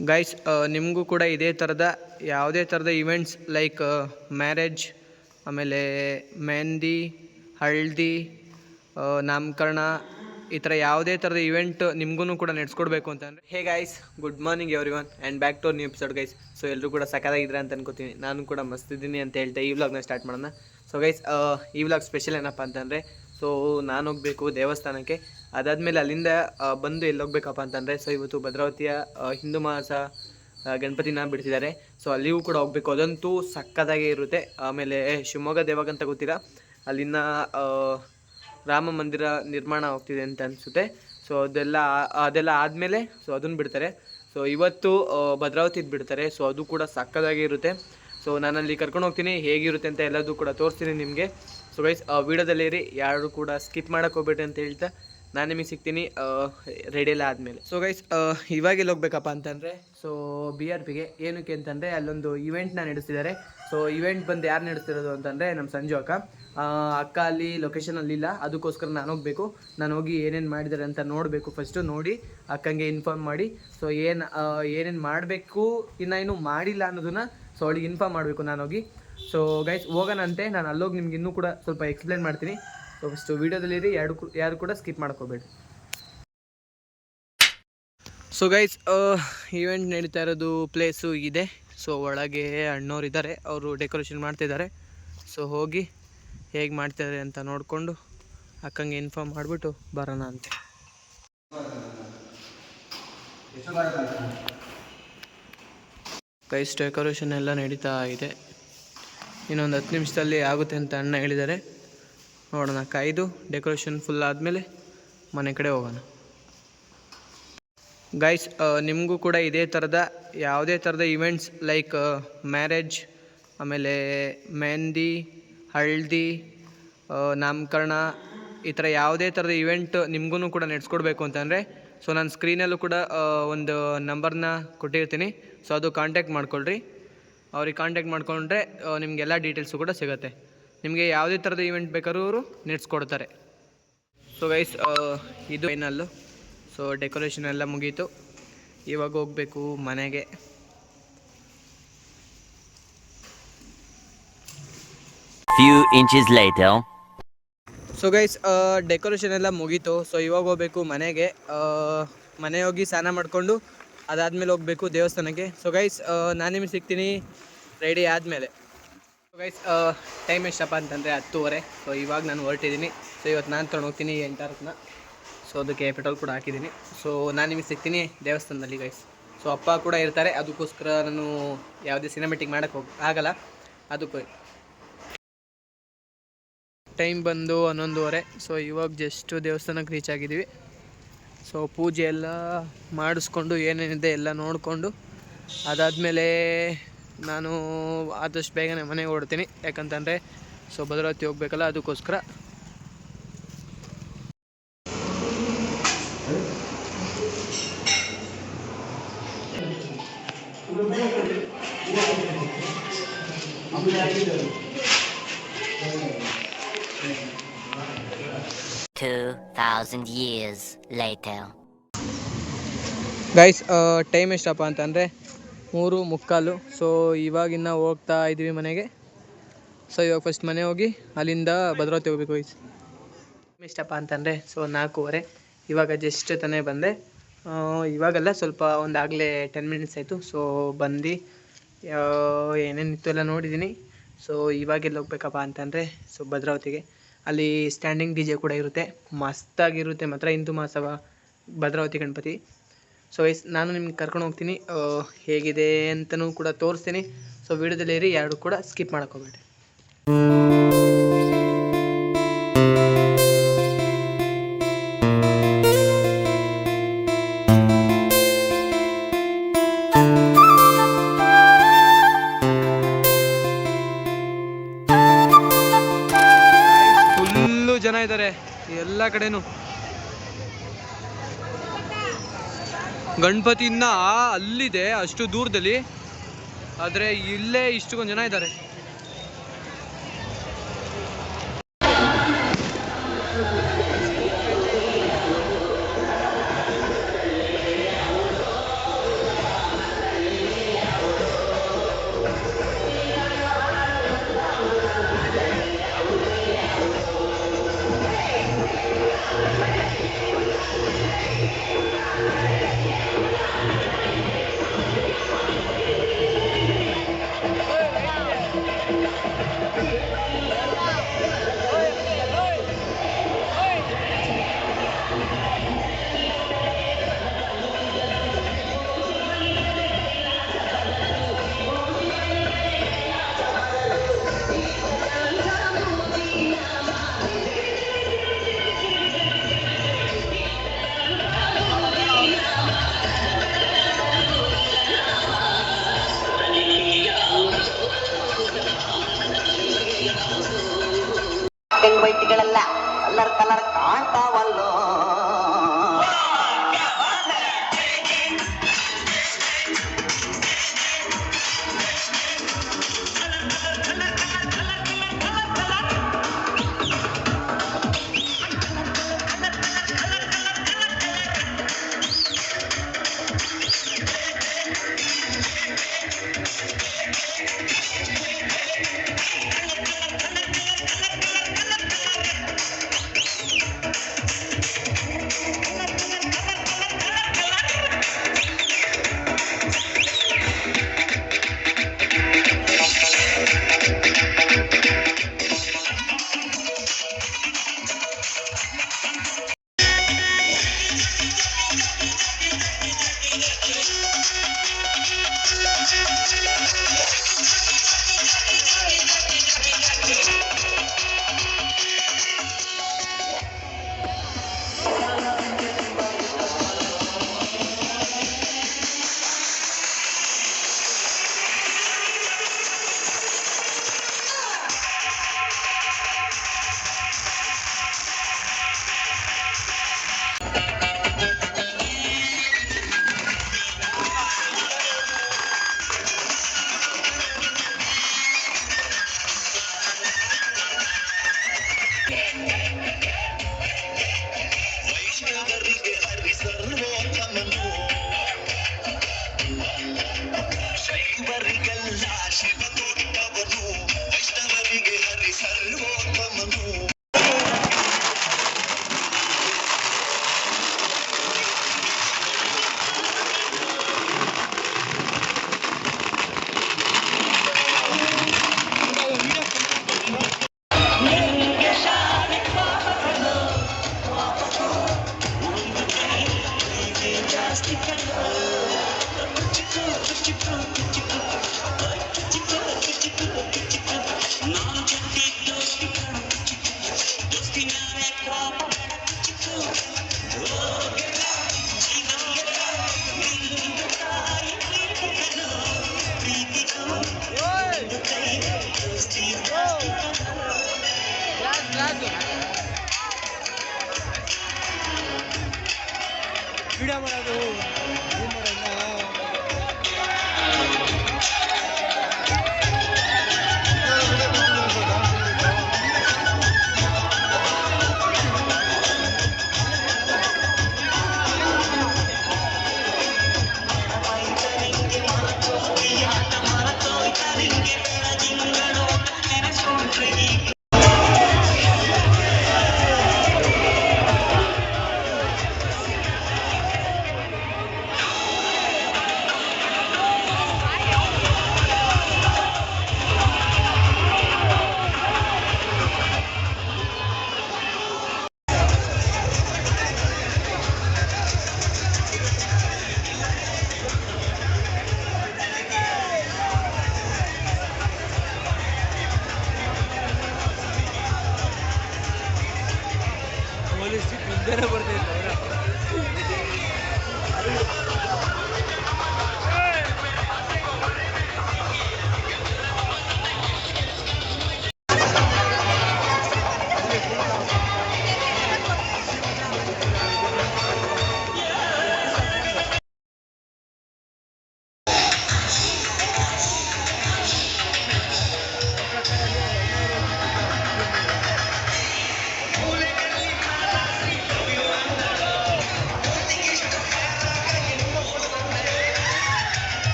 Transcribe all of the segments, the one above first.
Guys, ನಿಮಗೂ ಕೂಡ ಇದೇ ಥರದ ಯಾವುದೇ ಥರದ ಇವೆಂಟ್ಸ್ ಲೈಕ್ ಮ್ಯಾರೇಜ್, ಆಮೇಲೆ ಮೆಹಂದಿ, ಹಳದಿ, ನಾಮಕರಣ, ಈ ಥರ ಯಾವುದೇ ಥರದ ಇವೆಂಟ್ ನಿಮಗೂ ಕೂಡ ನಡೆಸ್ಕೊಡ್ಬೇಕು ಅಂತಂದರೆ, hey guys, good morning everyone and back to new episode guys. So ಎಲ್ಲರೂ ಕೂಡ ಸಕ್ಕತ್ತಾಗಿದ್ರೆ ಅಂತ ಅನ್ಕೋತೀನಿ. ನಾನು ಕೂಡ ಮಸ್ತಿದ್ದೀನಿ ಅಂತ ಹೇಳ್ತಾ ಈ ವ್ಲಾಗ್ನ ಸ್ಟಾರ್ಟ್ ಮಾಡೋಣ. ಸೊ ಗೈಸ್, ಈ ವ್ಲಾಗ್ ಸ್ಪೆಷಲ್ ಏನಪ್ಪ ಅಂತಂದರೆ, ಸೊ ನಾನು ಹೋಗಬೇಕು ದೇವಸ್ಥಾನಕ್ಕೆ. ಅದಾದಮೇಲೆ ಅಲ್ಲಿಂದ ಬಂದು ಎಲ್ಲಿ ಹೋಗ್ಬೇಕಪ್ಪ ಅಂತಂದರೆ, ಸೊ ಇವತ್ತು ಭದ್ರಾವತಿಯ ಹಿಂದೂ ಮಾಸ ಗಣಪತಿನ ಬಿಡ್ತಿದ್ದಾರೆ. ಸೊ ಅಲ್ಲಿಗೂ ಕೂಡ ಹೋಗಬೇಕು, ಅದಂತೂ ಸಕ್ಕತ್ತಾಗೇ ಇರುತ್ತೆ. ಆಮೇಲೆ ಶಿವಮೊಗ್ಗ ದೇವಾಗ ಅಂತ ಗೊತ್ತಿಲ್ಲ, ಅಲ್ಲಿನ ರಾಮ ಮಂದಿರ ನಿರ್ಮಾಣ ಹೋಗ್ತಿದೆ ಅಂತ ಅನಿಸುತ್ತೆ. ಸೊ ಅದೆಲ್ಲ ಆದಮೇಲೆ ಸೊ ಅದನ್ನು ಬಿಡ್ತಾರೆ. ಸೊ ಇವತ್ತು ಭದ್ರಾವತಿದು ಬಿಡ್ತಾರೆ. ಸೊ ಅದು ಕೂಡ ಸಕ್ಕತ್ತಾಗಿ ಇರುತ್ತೆ. ಸೊ ನಾನಲ್ಲಿ ಕರ್ಕೊಂಡು ಹೋಗ್ತೀನಿ, ಹೇಗಿರುತ್ತೆ ಅಂತ ಎಲ್ಲದೂ ಕೂಡ ತೋರಿಸ್ತೀನಿ ನಿಮಗೆ. ಸೊ ಗೈಸ್, ವೀಡಿಯೋದಲ್ಲಿ ಇರಿ, ಯಾರು ಕೂಡ ಸ್ಕಿಪ್ ಮಾಡೋಕ್ಕೆ ಹೋಗ್ಬೇಡಿ ಅಂತ ಹೇಳ್ತಾ ನಾನು ನಿಮಗೆ ಸಿಗ್ತೀನಿ ರೆಡಿ ಎಲ್ಲ ಆದಮೇಲೆ. ಸೊ ಗೈಸ್, ಇವಾಗೆಲ್ಲ ಹೋಗ್ಬೇಕಪ್ಪ ಅಂತಂದರೆ, ಸೊ BRPಗೆ ಏನಕ್ಕೆ ಅಂತಂದರೆ ಅಲ್ಲೊಂದು ಇವೆಂಟ್ನ ನಡೆಸ್ತಿದ್ದಾರೆ. ಸೊ ಇವೆಂಟ್ ಬಂದು ಯಾರು ನಡೆಸ್ತಿರೋದು ಅಂತಂದರೆ ನಮ್ಮ ಸಂಜು ಅಕ್ಕ ಅಲ್ಲಿ ಲೊಕೇಶನಲ್ಲಿಲ್ಲ, ಅದಕ್ಕೋಸ್ಕರ ನಾನು ಹೋಗಬೇಕು. ನಾನು ಹೋಗಿ ಏನೇನು ಮಾಡಿದ್ದಾರೆ ಅಂತ ನೋಡಬೇಕು. ಫಸ್ಟು ನೋಡಿ ಅಕ್ಕಂಗೆ ಇನ್ಫಾರ್ಮ್ ಮಾಡಿ, ಸೊ ಏನೇನು ಮಾಡಬೇಕು, ಇನ್ನೂ ಮಾಡಿಲ್ಲ ಅನ್ನೋದನ್ನು ಸೊ ಅವಳಿಗೆ ಇನ್ಫಾರ್ಮ್ ಮಾಡಬೇಕು ನಾನು ಹೋಗಿ. ಸೊ ಗೈಸ್, ಹೋಗೋಣಂತೆ. ನಾನು ಅಲ್ಲೋಗಿ ನಿಮ್ಗೆ ಇನ್ನೂ ಕೂಡ ಸ್ವಲ್ಪ ಎಕ್ಸ್ಪ್ಲೇನ್ ಮಾಡ್ತೀನಿ. ಸೊ ಫಸ್ಟು ವೀಡಿಯೋದಲ್ಲಿರಿ, ಯಾರು ಕೂಡ ಸ್ಕಿಪ್ ಮಾಡ್ಕೋಬೇಡಿ. ಸೊ ಗೈಸ್, ಈವೆಂಟ್ ನಡೀತಾ ಇರೋದು ಪ್ಲೇಸು ಇದೆ. ಸೊ ಒಳಗೆ ಅಣ್ಣವ್ರು ಇದ್ದಾರೆ, ಅವರು ಡೆಕೋರೇಷನ್ ಮಾಡ್ತಿದ್ದಾರೆ. ಸೊ ಹೋಗಿ ಹೇಗೆ ಮಾಡ್ತಿದ್ದಾರೆ ಅಂತ ನೋಡಿಕೊಂಡು ಅಕ್ಕಂಗೆ ಇನ್ಫಾರ್ಮ್ ಮಾಡಿಬಿಟ್ಟು ಬರೋಣ ಅಂತೆ. ಗೈಸ್, ಡೆಕೋರೇಷನ್ ಎಲ್ಲ ನಡೀತಾ ಇದೆ, ಇನ್ನೊಂದು 10 ನಿಮಿಷದಲ್ಲಿ ಆಗುತ್ತೆ ಅಂತ ಅಣ್ಣ ಹೇಳಿದ್ದಾರೆ. ನೋಡೋಣ, ಕಾಯ್ದು ಡೆಕೋರೇಷನ್ ಫುಲ್ ಆದಮೇಲೆ ಮನೆ ಕಡೆ ಹೋಗೋಣ. ಗೈಸ್, ನಿಮಗೂ ಕೂಡ ಇದೇ ಥರದ ಯಾವುದೇ ಥರದ ಇವೆಂಟ್ಸ್ ಲೈಕ್ ಮ್ಯಾರೇಜ್, ಆಮೇಲೆ ಮೆಹಂದಿ, ಹಳದಿ, ನಾಮಕರಣ, ಈ ಥರ ಯಾವುದೇ ಥರದ ಇವೆಂಟ್ ನಿಮಗೂ ಕೂಡ ನಡೆಸ್ಕೊಡ್ಬೇಕು ಅಂತಂದರೆ, ಸೊ ನಾನು ಸ್ಕ್ರೀನಲ್ಲೂ ಕೂಡ ಒಂದು ನಂಬರ್ನ ಕೊಟ್ಟಿರ್ತೀನಿ. ಸೊ ಅದು ಕಾಂಟ್ಯಾಕ್ಟ್ ಮಾಡ್ಕೊಳ್ರಿ. ಅವ್ರಿಗೆ ಕಾಂಟ್ಯಾಕ್ಟ್ ಮಾಡ್ಕೊಂಡ್ರೆ ನಿಮಗೆಲ್ಲ ಡೀಟೇಲ್ಸು ಕೂಡ ಸಿಗುತ್ತೆ. ನಿಮಗೆ ಯಾವುದೇ ಥರದ ಇವೆಂಟ್ ಬೇಕಾದ್ರೂ ಅವರು ನಡೆಸ್ಕೊಡ್ತಾರೆ. ಸೊ ಗೈಸ್, ಇದು ಫೈನಲ್ಲು. ಸೊ ಡೆಕೋರೇಷನ್ ಎಲ್ಲ ಮುಗೀತು, ಇವಾಗ ಹೋಗಬೇಕು ಮನೆಗೆ. Few inches later. So guys, decoration ಎಲ್ಲ ಮುಗೀತು. ಸೊ ಇವಾಗ ಹೋಗಬೇಕು ಮನೆಗೆ. ಮನೆ ಹೋಗಿ ಸ್ನಾನ ಮಾಡಿಕೊಂಡು ಅದಾದಮೇಲೆ ಹೋಗಬೇಕು ದೇವಸ್ಥಾನಕ್ಕೆ. ಸೊ ಗೈಸ್, ನಾನು ನಿಮಗೆ ಸಿಗ್ತೀನಿ ರೆಡಿ ಆದಮೇಲೆ. ಸೊ ಗೈಸ್, ಟೈಮ್ ಎಷ್ಟಪ್ಪ ಅಂತಂದರೆ 10:30. ಸೊ ಇವಾಗ ನಾನು ಹೊರಟಿದ್ದೀನಿ. ಸೊ ಇವತ್ತು ನಾನು ತೊಗೊಂಡು ಹೋಗ್ತೀನಿ 8 ಸೊ ಅದಕ್ಕೆ ಪೆಟ್ರೋಲ್ ಕೂಡ ಹಾಕಿದ್ದೀನಿ. ಸೊ ನಾನು ನಿಮಗೆ ಸಿಗ್ತೀನಿ ದೇವಸ್ಥಾನದಲ್ಲಿ ಗೈಸ್. ಸೊ ಅಪ್ಪ ಕೂಡ ಇರ್ತಾರೆ, ಅದಕ್ಕೋಸ್ಕರ ನಾನು ಯಾವುದೇ ಸಿನಿಮೆಟಿಕ್ ಮಾಡೋಕ್ಕೆ ಆಗಲ್ಲ. ಅದಕ್ಕೂ ಟೈಮ್ ಬಂದು 11:30. ಸೊ ಇವಾಗ ಜಸ್ಟು ದೇವಸ್ಥಾನಕ್ಕೆ ರೀಚ್ ಆಗಿದ್ದೀವಿ. ಸೊ ಪೂಜೆ ಎಲ್ಲ ಮಾಡಿಸ್ಕೊಂಡು ಏನೇನಿದೆ ಎಲ್ಲ ನೋಡಿಕೊಂಡು ಅದಾದಮೇಲೆ ನಾನು ಆದಷ್ಟು ಬೇಗನೆ ಮನೆಗೆ ಹೊರಡ್ತೀನಿ. ಯಾಕಂತಂದರೆ ಸೊ ಭದ್ರಾವತಿ ಹೋಗ್ಬೇಕಲ್ಲ, ಅದಕ್ಕೋಸ್ಕರ. Years later. ಗೈಸ್, ಟೈಮ್ ಎಷ್ಟಪ್ಪ ಅಂತಂದರೆ 3:45. ಸೊ ಇವಾಗಿನ್ನ ಹೋಗ್ತಾ ಇದ್ದೀವಿ ಮನೆಗೆ. ಸೊ ಇವಾಗ ಫಸ್ಟ್ ಮನೆ ಹೋಗಿ ಅಲ್ಲಿಂದ ಭದ್ರಾವತಿ ಹೋಗ್ಬೇಕು ಗೈಸ್. ಎಷ್ಟಪ್ಪ ಅಂತಂದರೆ ಸೊ 4:15. ಇವಾಗ ಜಸ್ಟ್ ತಾನೇ ಬಂದೆ. ಇವಾಗೆಲ್ಲ ಸ್ವಲ್ಪ ಒಂದಾಗಲೇ 10 ಮಿನಿಟ್ಸ್ ಆಯಿತು. ಸೊ ಬಂದು ಏನೇನಿತ್ತು ಎಲ್ಲ ನೋಡಿದ್ದೀನಿ. ಸೊ ಇವಾಗೆಲ್ಲ ಹೋಗ್ಬೇಕಪ್ಪ ಅಂತಂದರೆ ಸೊ ಭದ್ರಾವತಿಗೆ. ಅಲ್ಲಿ ಸ್ಟ್ಯಾಂಡಿಂಗ್ DJ ಕೂಡ ಇರುತ್ತೆ, ಮಸ್ತಾಗಿರುತ್ತೆ ಮಾತ್ರ ಹಿಂದೂ ಮಹಾಸಭಾ ಭದ್ರಾವತಿ ಗಣಪತಿ. ಸೊ ಗೈಸ್, ನಾನು ನಿಮ್ಗೆ ಕರ್ಕೊಂಡು ಹೋಗ್ತೀನಿ, ಹೇಗಿದೆ ಅಂತಲೂ ಕೂಡ ತೋರಿಸ್ತೀನಿ. ಸೊ ವೀಡಿಯೋದಲ್ಲಿ ಇರಿ, ಯಾರು ಕೂಡ ಸ್ಕಿಪ್ ಮಾಡೋಕ್ಕೋಗ್ಬೇಡಿ. ಫುಲ್ಲು ಜನ ಇದ್ದಾರೆ ಎಲ್ಲ ಕಡೆನೂ. ಗಣಪತಿ ಇನ್ನ ಅಲ್ಲಿದೆ ಅಷ್ಟು ದೂರದಲ್ಲಿ, ಆದರೆ ಇಲ್ಲೇ ಇಷ್ಟೊಂದು ಜನ ಇದ್ದಾರೆ.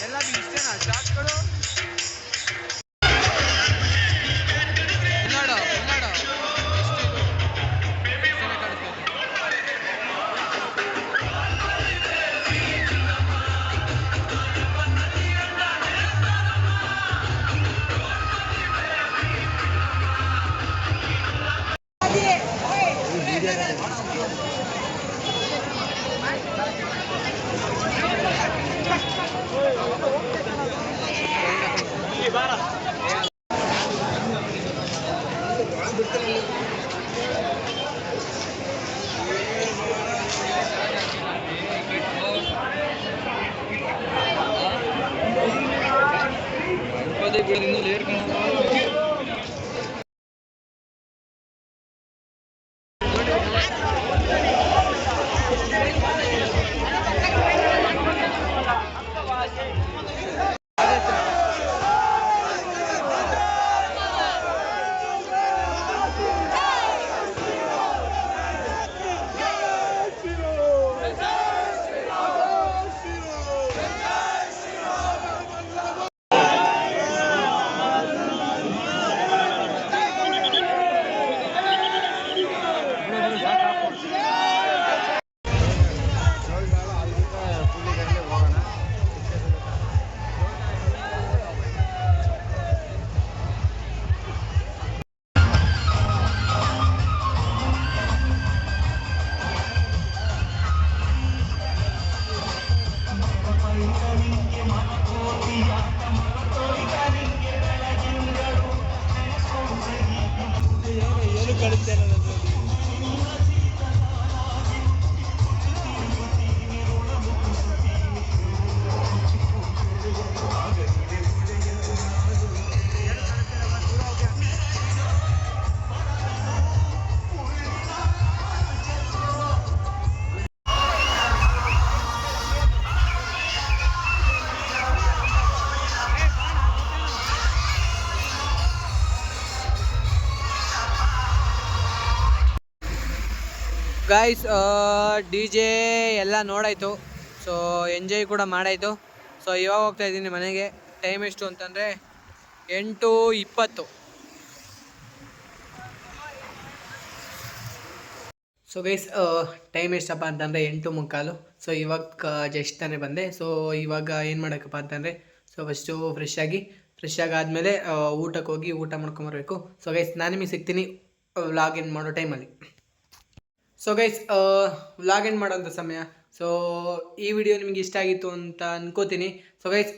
ಎಲ್ಲ ಇಷ್ಟೇನಾ ಶಾರ್ಟ್ಗಳು? ಇಲ್ಲಾಡೋ ಎಷ್ಟಿದು ಚೆನ್ನಾಗಿ ಕಾಣಿಸ್ತೈತೆ. ಗಾಯ್ಸ್ ಡಿ ಜೆ ಎಲ್ಲ ನೋಡಾಯಿತು. ಸೊ ಎಂಜಾಯ್ ಕೂಡ ಮಾಡಾಯಿತು. ಸೊ ಇವಾಗ ಹೋಗ್ತಾ ಇದ್ದೀನಿ ಮನೆಗೆ. ಟೈಮ್ ಎಷ್ಟು ಅಂತಂದರೆ 8:20. ಸೊ ಗೈಸ್ ಟೈಮ್ ಎಷ್ಟಪ್ಪ ಅಂತಂದರೆ 8:45. ಸೊ ಇವಾಗ ಜಸ್ಟ್ ತಾನೇ ಬಂದೆ. ಸೊ ಇವಾಗ ಏನು ಮಾಡೋಕ್ಕಪ್ಪ ಅಂತಂದರೆ ಸೊ ಫಸ್ಟು ಫ್ರೆಶ್ ಆಗಾದಮೇಲೆ ಊಟಕ್ಕೆ ಹೋಗಿ ಊಟ ಮಾಡ್ಕೊಂಬರ್ಬೇಕು. ಸೊ ಗೈಸ್ ನಾನು ನಿಮಗೆ ಸಿಗ್ತೀನಿ ವ್ಲಾಗ್ ಎಂಡ್ ಮಾಡೋ ಟೈಮಲ್ಲಿ. ಸೊ ಗೈಸ್ ವ್ಲಾಗ್ ಎಂಡ್ ಮಾಡೋಂಥ ಸಮಯ. ಸೊ ಈ ವಿಡಿಯೋ ನಿಮಗೆ ಇಷ್ಟ ಆಗಿತ್ತು ಅಂತ ಅನ್ಕೋತೀನಿ. ಸೊ ಗೈಸ್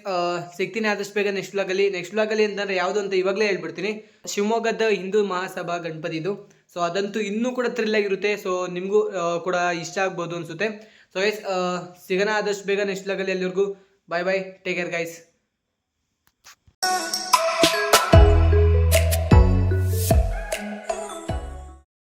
ಸಿಗ್ತೀನಿ ಆದಷ್ಟು ಬೇಗ ನೆಕ್ಸ್ಟ್ ವ್ಲಾಗಲ್ಲಿ ಅಂತಂದರೆ ಯಾವುದು ಅಂತ ಇವಾಗಲೇ ಹೇಳ್ಬಿಡ್ತೀನಿ. ಶಿವಮೊಗ್ಗದ ಹಿಂದೂ ಮಹಾಸಭಾ ಗಣಪತಿದು. ಸೊ ಅದಂತೂ ಇನ್ನೂ ಕೂಡ ಥ್ರಿಲ್ ಆಗಿರುತ್ತೆ. ಸೊ ನಿಮಗೂ ಕೂಡ ಇಷ್ಟ ಆಗ್ಬೋದು ಅನಿಸುತ್ತೆ. ಸೊ ಗೈಸ್ ಸಿಗೋಣ ಆದಷ್ಟು ಬೇಗ ನೆಕ್ಸ್ಟ್ ವ್ಲಾಗಲ್ಲಿ. ಎಲ್ಲಿವರೆಗೂ ಬಾಯ್ ಟೇಕ್ ಕೇರ್ ಗೈಸ್.